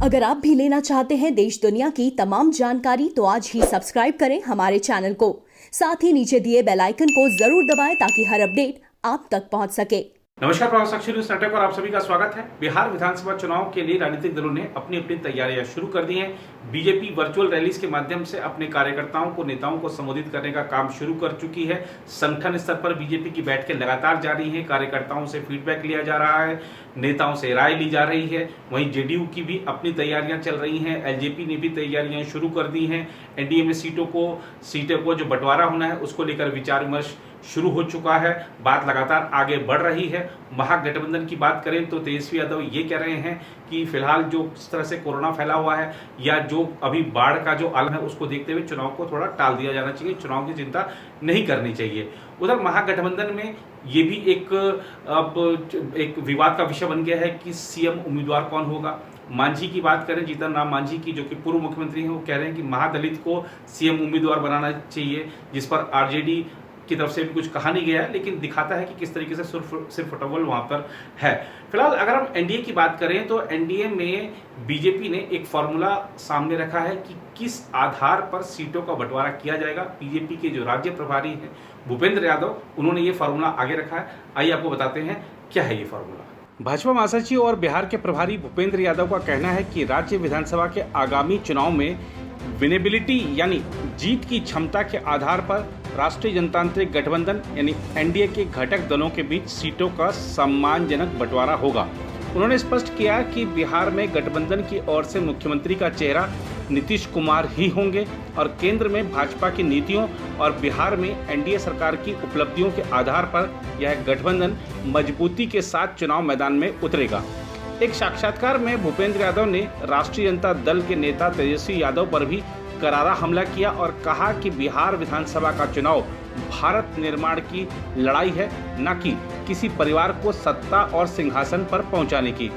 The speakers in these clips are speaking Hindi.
अगर आप भी लेना चाहते हैं देश दुनिया की तमाम जानकारी तो आज ही सब्सक्राइब करें हमारे चैनल को। साथ ही नीचे दिए बेल आइकन को जरूर दबाएं ताकि हर अपडेट आप तक पहुंच सके। नमस्कार, प्रभावसाक्षी न्यूज नेटवर्क पर आप सभी का स्वागत है। बिहार विधानसभा चुनाव के लिए राजनीतिक दलों ने अपनी अपनी तैयारियां शुरू कर दी हैं। बीजेपी वर्चुअल रैलीज के माध्यम से अपने कार्यकर्ताओं को, नेताओं को संबोधित करने का काम शुरू कर चुकी है। संगठन स्तर पर बीजेपी की बैठकें लगातार जारी हैं। कार्यकर्ताओं से फीडबैक लिया जा रहा है, नेताओं से राय ली जा रही है। वहीं जेडीयू की भी अपनी तैयारियां चल रही हैं। एलजेपी ने भी तैयारियां शुरू कर दी हैं। एनडीए में सीटों को जो बंटवारा होना है उसको लेकर विचार विमर्श शुरू हो चुका है। बात लगातार आगे बढ़ रही है। महागठबंधन की बात करें तो तेजस्वी यादव ये कह रहे हैं कि फिलहाल जो इस तरह से कोरोना फैला हुआ है या जो अभी बाढ़ का जो आलम है उसको देखते हुए चुनाव को थोड़ा टाल दिया जाना चाहिए, चुनाव की चिंता नहीं करनी चाहिए। उधर महागठबंधन में ये भी एक विवाद का विषय बन गया है कि सीएम उम्मीदवार कौन होगा। मांझी की बात करें, जीतन राम मांझी की, जो कि पूर्व मुख्यमंत्री हैं, वो कह रहे हैं कि महादलित को सीएम उम्मीदवार बनाना चाहिए, जिस पर आरजेडी की तरफ से भी कुछ कहा नहीं गया है, लेकिन दिखाता है कि किस तरीके से सिर्फ फुटबॉल वहां पर है। फिलहाल अगर हम एनडीए की बात करें तो एनडीए में बीजेपी ने एक फॉर्मूला सामने रखा है कि किस आधार पर सीटों का बंटवारा किया जाएगा। बीजेपी के जो राज्य प्रभारी हैं भूपेंद्र यादव, उन्होंने ये फॉर्मूला आगे रखा है। आइए आपको बताते हैं क्या है ये फॉर्मूला। भाजपा महासचिव और बिहार के प्रभारी भूपेंद्र यादव का कहना है कि राज्य विधानसभा के आगामी चुनाव में विनेबिलिटी यानी जीत की क्षमता के आधार पर राष्ट्रीय जनतांत्रिक गठबंधन यानी एनडीए के घटक दलों के बीच सीटों का सम्मानजनक बंटवारा होगा। उन्होंने स्पष्ट किया कि बिहार में गठबंधन की ओर से मुख्यमंत्री का चेहरा नीतीश कुमार ही होंगे और केंद्र में भाजपा की नीतियों और बिहार में एनडीए सरकार की उपलब्धियों के आधार पर यह गठबंधन मजबूती के साथ चुनाव मैदान में उतरेगा। एक साक्षात्कार में भूपेंद्र यादव ने राष्ट्रीय जनता दल के नेता तेजस्वी यादव पर भी करारा हमला किया और कहा कि बिहार विधानसभा का चुनाव भारत निर्माण की लड़ाई है, न कि किसी परिवार को सत्ता और सिंहासन पर पहुंचाने की।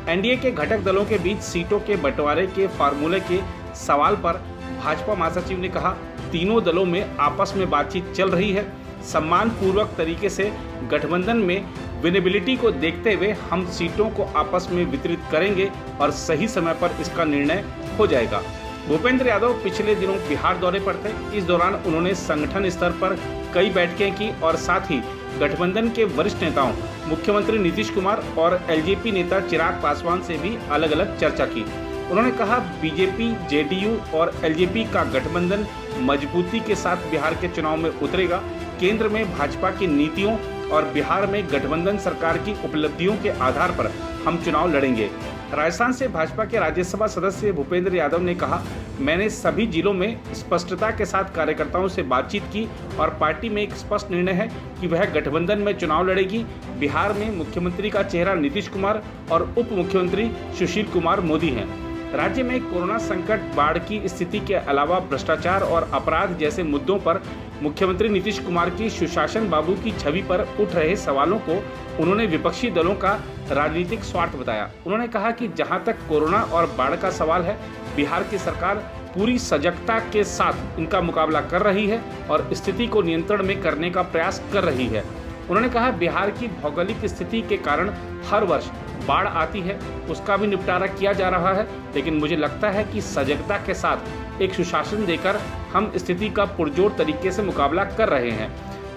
एनडीए के घटक दलों के बीच सीटों के बंटवारे के फार्मूले के सवाल पर भाजपा महासचिव ने कहा, तीनों दलों में आपस में बातचीत चल रही है। सम्मान पूर्वक तरीके से गठबंधन में विनेबिलिटी को देखते हुए हम सीटों को आपस में वितरित करेंगे और सही समय पर इसका निर्णय हो जाएगा। भूपेंद्र यादव पिछले दिनों बिहार दौरे पर थे। इस दौरान उन्होंने संगठन स्तर पर कई बैठकें की और साथ ही गठबंधन के वरिष्ठ नेताओं मुख्यमंत्री नीतीश कुमार और एलजेपी नेता चिराग पासवान से भी अलग अलग चर्चा की। उन्होंने कहा, बीजेपी, जेडीयू और एलजेपी का गठबंधन मजबूती के साथ बिहार के चुनाव में उतरेगा। केंद्र में भाजपा की नीतियों और बिहार में गठबंधन सरकार की उपलब्धियों के आधार पर हम चुनाव लड़ेंगे। राजस्थान से भाजपा के राज्यसभा सदस्य भूपेंद्र यादव ने कहा, मैंने सभी जिलों में स्पष्टता के साथ कार्यकर्ताओं से बातचीत की और पार्टी में एक स्पष्ट निर्णय है कि वह गठबंधन में चुनाव लड़ेगी। बिहार में मुख्यमंत्री का चेहरा नीतीश कुमार और उप मुख्यमंत्री सुशील कुमार मोदी हैं। राज्य में कोरोना संकट, बाढ़ की स्थिति के अलावा भ्रष्टाचार और अपराध जैसे मुद्दों पर मुख्यमंत्री नीतीश कुमार की सुशासन बाबू की छवि पर उठ रहे सवालों को उन्होंने विपक्षी दलों का राजनीतिक स्वार्थ बताया। उन्होंने कहा कि जहां तक कोरोना और बाढ़ का सवाल है, बिहार की सरकार पूरी सजगता के साथ इनका मुकाबला कर रही है और स्थिति को नियंत्रण में करने का प्रयास कर रही है। उन्होंने कहा, बिहार की भौगोलिक स्थिति के कारण हर वर्ष बाढ़ आती है, उसका भी निपटारा किया जा रहा है, लेकिन मुझे लगता है कि सजगता के साथ एक सुशासन देकर हम स्थिति का पुरजोर तरीके से मुकाबला कर रहे हैं।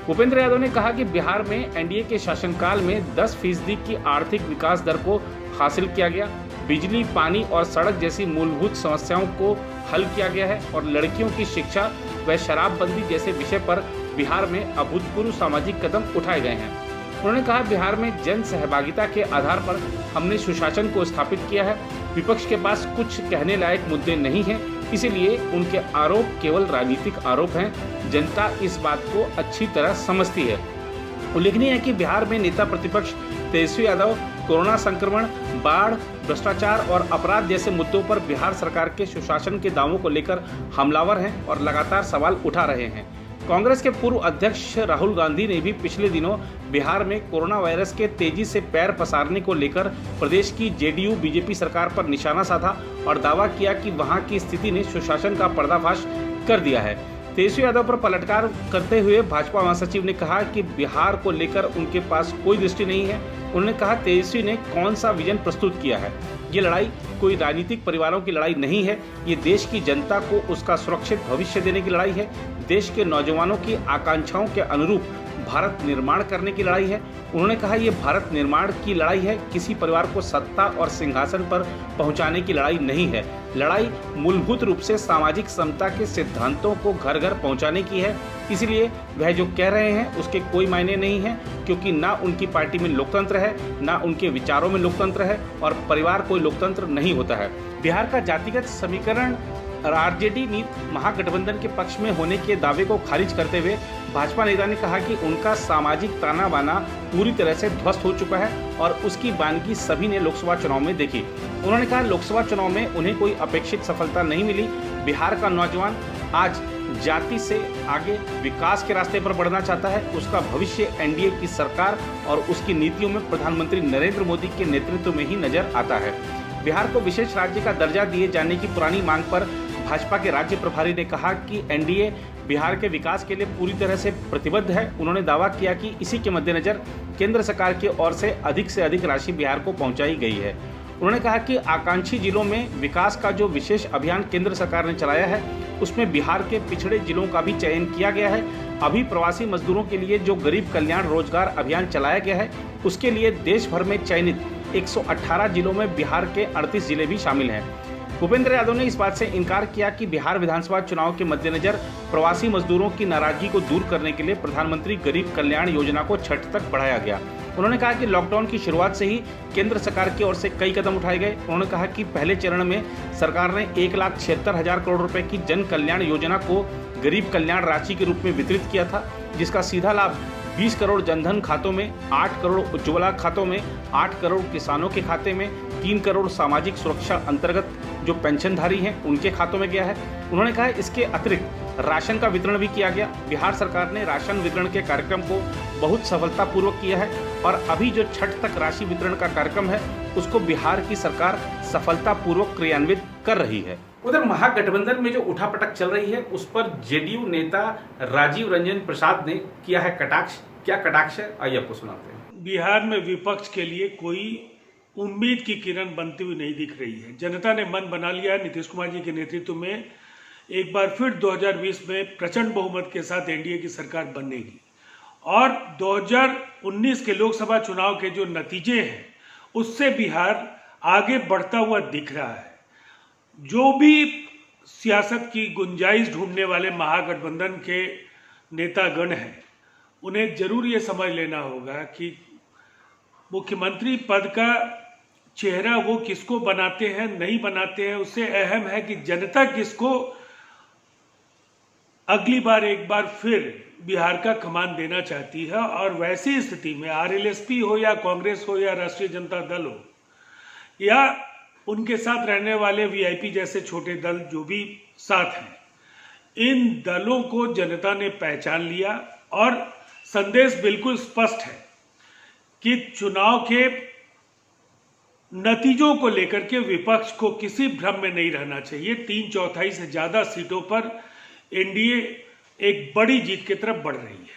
भूपेंद्र यादव ने कहा कि बिहार में एनडीए के शासनकाल में 10% की आर्थिक विकास दर को हासिल किया गया। बिजली, पानी और सड़क जैसी मूलभूत समस्याओं को हल किया गया है और लड़कियों की शिक्षा व शराबबंदी जैसे विषय पर बिहार में अभूतपूर्व सामाजिक कदम उठाए गए हैं। उन्होंने कहा, बिहार में जन सहभागिता के आधार पर हमने सुशासन को स्थापित किया है। विपक्ष के पास कुछ कहने लायक मुद्दे नहीं हैं, इसीलिए उनके आरोप केवल राजनीतिक आरोप हैं। जनता इस बात को अच्छी तरह समझती है। उल्लेखनीय है कि बिहार में नेता प्रतिपक्ष तेजस्वी यादव कोरोना संक्रमण, बाढ़, भ्रष्टाचार और अपराध जैसे मुद्दों पर बिहार सरकार के सुशासन के दावों को लेकर हमलावर हैं और लगातार सवाल उठा रहे हैं। कांग्रेस के पूर्व अध्यक्ष राहुल गांधी ने भी पिछले दिनों बिहार में कोरोना वायरस के तेजी से पैर पसारने को लेकर प्रदेश की जेडीयू बीजेपी सरकार पर निशाना साधा और दावा किया कि वहां की स्थिति ने सुशासन का पर्दाफाश कर दिया है। तेजस्वी यादव पर पलटवार करते हुए भाजपा महासचिव ने कहा कि बिहार को लेकर उनके पास कोई दृष्टि नहीं है। उन्होंने कहा, तेजस्वी ने कौन सा विजन प्रस्तुत किया है। ये लड़ाई कोई राजनीतिक परिवारों की लड़ाई नहीं है, ये देश की जनता को उसका सुरक्षित भविष्य देने की लड़ाई है, देश के नौजवानों की आकांक्षाओं के अनुरूप भारत निर्माण करने की लड़ाई है। उन्होंने कहा ये भारत निर्माण की लड़ाई है, किसी परिवार को सत्ता और सिंहासन पर पहुंचाने की लड़ाई नहीं है। लड़ाई मूलभूत रूप से सामाजिक समता के सिद्धांतों को घर घर पहुंचाने की है। इसलिए वह जो कह रहे हैं उसके कोई मायने नहीं है, क्योंकि ना उनकी पार्टी में लोकतंत्र है, ना उनके विचारों में लोकतंत्र है, और परिवार कोई लोकतंत्र नहीं होता है। बिहार का जातिगत समीकरण आरजेडी नीति महागठबंधन के पक्ष में होने के दावे को खारिज करते हुए भाजपा नेता ने कहा कि उनका सामाजिक ताना बाना पूरी तरह से ध्वस्त हो चुका है और उसकी बानगी सभी ने लोकसभा चुनाव में देखी। उन्होंने कहा लोकसभा चुनाव में उन्हें कोई अपेक्षित सफलता नहीं मिली। बिहार का नौजवान आज जाति से आगे विकास के रास्ते पर बढ़ना चाहता है। उसका भविष्य एनडीए की सरकार और उसकी नीतियों में प्रधानमंत्री नरेंद्र मोदी के नेतृत्व में ही नजर आता है। बिहार को विशेष राज्य का दर्जा दिए जाने की पुरानी मांग पर भाजपा के राज्य प्रभारी ने कहा कि एनडीए बिहार के विकास के लिए पूरी तरह से प्रतिबद्ध है। उन्होंने दावा किया कि इसी के मद्देनजर केंद्र सरकार की ओर से अधिक राशि बिहार को पहुंचाई गई है। उन्होंने कहा कि आकांक्षी जिलों में विकास का जो विशेष अभियान केंद्र सरकार ने चलाया है उसमें बिहार के पिछड़े जिलों का भी चयन किया गया है। अभी प्रवासी मजदूरों के लिए जो गरीब कल्याण रोजगार अभियान चलाया गया है उसके लिए देश भर में चयनित 118 जिलों में बिहार के 38 जिले भी शामिल हैं। भूपेंद्र यादव ने इस बात से इनकार किया कि बिहार विधानसभा चुनाव के मद्देनजर प्रवासी मजदूरों की नाराजगी को दूर करने के लिए प्रधानमंत्री गरीब कल्याण योजना को छठ तक बढ़ाया गया। उन्होंने कहा कि लॉकडाउन की शुरुआत से ही केंद्र सरकार की ओर से कई कदम उठाए गए। उन्होंने कहा कि पहले चरण में सरकार ने 1,76,000 करोड़ रुपए की जन कल्याण योजना को गरीब कल्याण राशि के रूप में वितरित किया था, जिसका सीधा लाभ 20 करोड़ जनधन खातों में, 8 करोड़ उज्ज्वला खातों में, 8 करोड़ किसानों के खाते में, 3 करोड़ सामाजिक सुरक्षा अंतर्गत जो पेंशनधारी हैं उनके खातों में गया है। उन्होंने कहा इसके अतिरिक्त राशन का वितरण भी किया गया। बिहार सरकार ने राशन वितरण के कार्यक्रम को बहुत सफलतापूर्वक किया है और अभी जो छठ तक राशि वितरण का कार्यक्रम है उसको बिहार की सरकार सफलतापूर्वक क्रियान्वित कर रही है। उधर महागठबंधन में जो उठापटक चल रही है उस पर जेडीयू नेता राजीव रंजन प्रसाद ने किया है कटाक्ष। क्या कटाक्ष है, आइए आपको सुनाते हैं। बिहार में विपक्ष के लिए कोई उम्मीद की किरण बनती हुई नहीं दिख रही है। जनता ने मन बना लिया है नीतीश कुमार जी के नेतृत्व में एक बार फिर 2020 में प्रचंड बहुमत के साथ एनडीए की सरकार बनेगी और 2019 के लोकसभा चुनाव के जो नतीजे हैं उससे बिहार आगे बढ़ता हुआ दिख रहा है। जो भी सियासत की गुंजाइश ढूंढने वाले महागठबंधन के नेतागण हैं उन्हें जरूर ये समझ लेना होगा कि मुख्यमंत्री पद का चेहरा वो किसको बनाते हैं नहीं बनाते हैं, उससे अहम है कि जनता किसको अगली बार एक बार फिर बिहार का कमान देना चाहती है। और वैसी स्थिति में आरएलएसपी हो या कांग्रेस हो या राष्ट्रीय जनता दल हो या उनके साथ रहने वाले वीआईपी जैसे छोटे दल जो भी साथ हैं, इन दलों को जनता ने पहचान लिया और संदेश बिल्कुल स्पष्ट है कि चुनाव के नतीजों को लेकर के विपक्ष को किसी भ्रम में नहीं रहना चाहिए। 3/4 से ज्यादा सीटों पर एनडीए एक बड़ी जीत की तरफ बढ़ रही है।